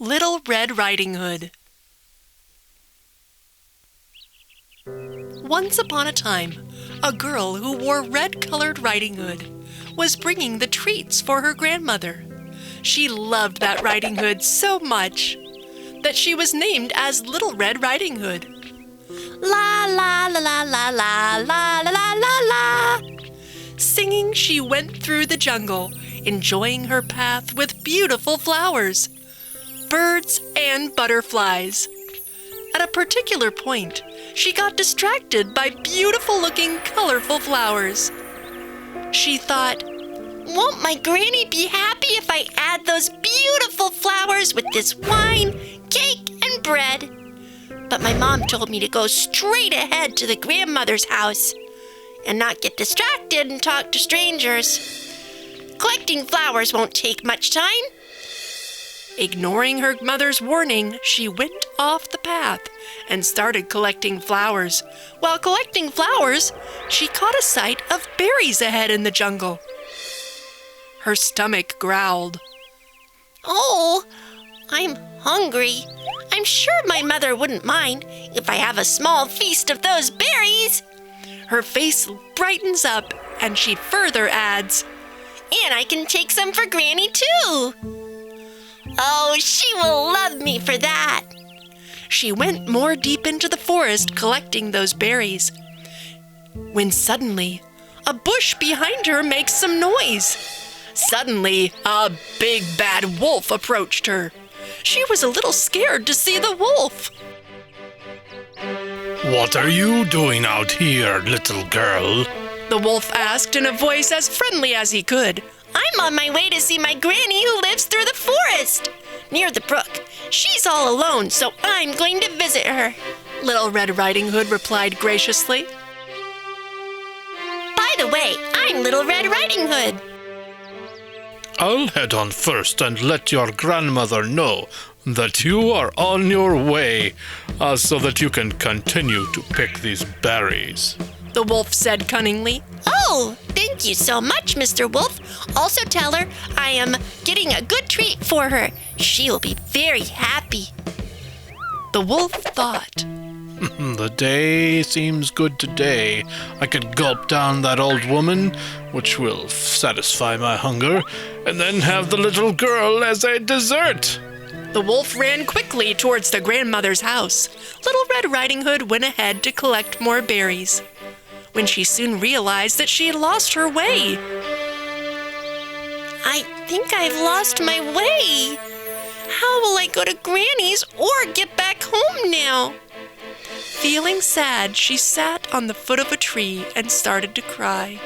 Little Red Riding Hood. Once upon a time, a girl who wore red-colored riding hood was bringing the treats for her grandmother. She loved that riding hood so much that she was named as Little Red Riding Hood. La la la la la la la la la la la. Singing, she went through the jungle, enjoying her path with beautiful flowers, birds, and butterflies. At a particular point, she got distracted by beautiful-looking, colorful flowers. She thought, "Won't my granny be happy if I add those beautiful flowers with this wine, cake, and bread?" But my mom told me to go straight ahead to the grandmother's house and not get distracted and talk to strangers. Collecting flowers won't take much time. Ignoring her mother's warning, she went off the path and started collecting flowers. While collecting flowers, she caught a sight of berries ahead in the jungle. Her stomach growled. "Oh, I'm hungry. I'm sure my mother wouldn't mind if I have a small feast of those berries." Her face brightens up and she further adds, "And I can take some for Granny too. Oh, she will love me for that." She went more deep into the forest collecting those berries, when suddenly a bush behind her makes some noise. Suddenly, a big bad wolf approached her. She was a little scared to see the wolf. "What are you doing out here, little girl?" The wolf asked in a voice as friendly as he could. "I'm on my way to see my granny who lives through the forest, near the brook. She's all alone, so I'm going to visit her." Little Red Riding Hood replied graciously. "By the way, I'm Little Red Riding Hood." "I'll head on first and let your grandmother know that you are on your way, so that you can continue to pick these berries," the wolf said cunningly. "Oh, thank you so much, Mr. Wolf. Also tell her I am getting a good treat for her. She will be very happy." The wolf thought, "The day seems good today. I could gulp down that old woman, which will satisfy my hunger, and then have the little girl as a dessert." The wolf ran quickly towards the grandmother's house. Little Red Riding Hood went ahead to collect more berries, when she soon realized that she had lost her way. "I think I've lost my way. How will I go to Granny's or get back home now?" Feeling sad, she sat on the foot of a tree and started to cry.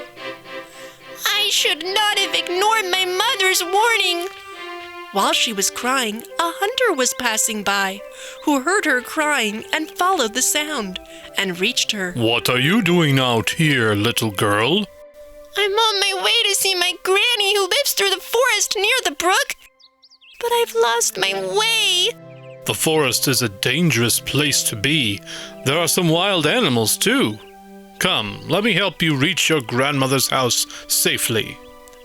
"I should not have ignored my mother's warning." While she was crying, a hunter was passing by, who heard her crying and followed the sound, and reached her. "What are you doing out here, little girl?" "I'm on my way to see my granny who lives through the forest near the brook, but I've lost my way." "The forest is a dangerous place to be. There are some wild animals, too. Come, let me help you reach your grandmother's house safely."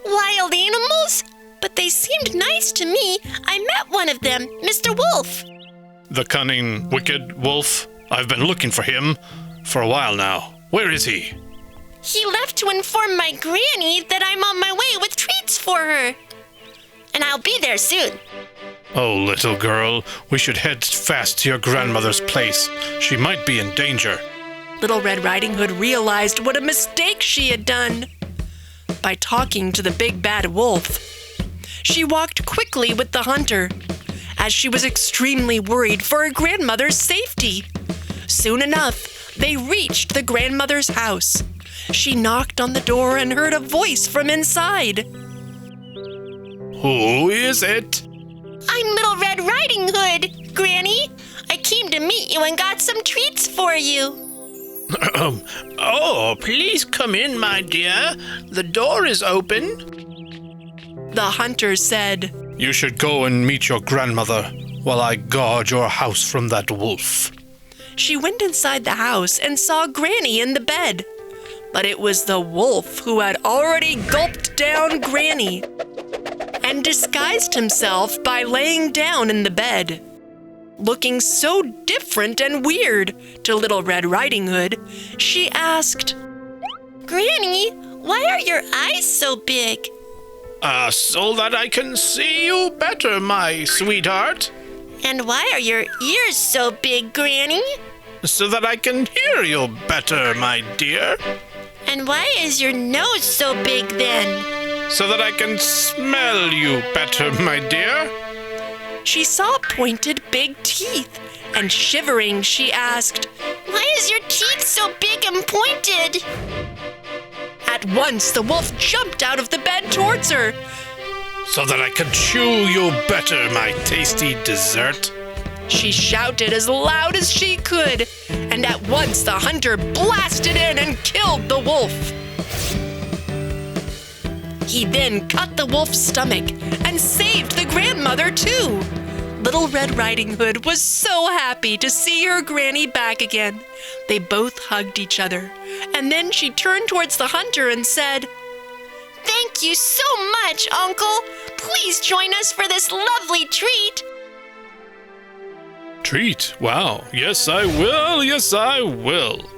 "Wild animals? But they seemed nice to me. I met one of them, Mr. Wolf." "The cunning, wicked wolf? I've been looking for him for a while now. Where is he?" "He left to inform my granny that I'm on my way with treats for her. And I'll be there soon." "Oh, little girl, we should head fast to your grandmother's place. She might be in danger." Little Red Riding Hood realized what a mistake she had done. By talking to the big bad wolf, she walked quickly with the hunter, as she was extremely worried for her grandmother's safety. Soon enough, they reached the grandmother's house. She knocked on the door and heard a voice from inside. "Who is it?" "I'm Little Red Riding Hood, Granny. I came to meet you and got some treats for you." "Oh, please come in, my dear. The door is open." The hunter said, "You should go and meet your grandmother while I guard your house from that wolf." She went inside the house and saw Granny in the bed. But it was the wolf who had already gulped down Granny. and disguised himself by laying down in the bed. Looking so different and weird to Little Red Riding Hood, she asked, Granny, why are your eyes so big? So that I can see you better, my sweetheart. And why are your ears so big, Granny? So that I can hear you better, my dear. And why is your nose so big then? So that I can smell you better, my dear. She saw pointed big teeth, and shivering, she asked, Why is your teeth so big and pointed? At once, the wolf jumped out of the bed towards her. So that I can chew you better, my tasty dessert. She shouted as loud as she could, and at once the hunter blasted in and killed the wolf. He then cut the wolf's stomach and saved the grandmother too. Little Red Riding Hood was so happy to see her granny back again. They both hugged each other, and then she turned towards the hunter and said, Thank you so much, Uncle. Please join us for this lovely treat. Treat? Wow. Yes, I will. Yes, I will.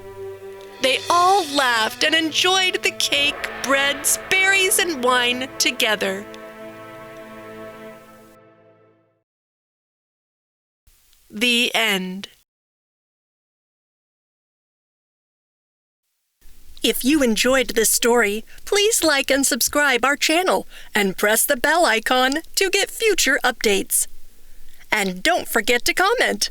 They all laughed and enjoyed the cake, breads, berries, and wine together. The end. If you enjoyed this story, please like and subscribe our channel and press the bell icon to get future updates. And don't forget to comment.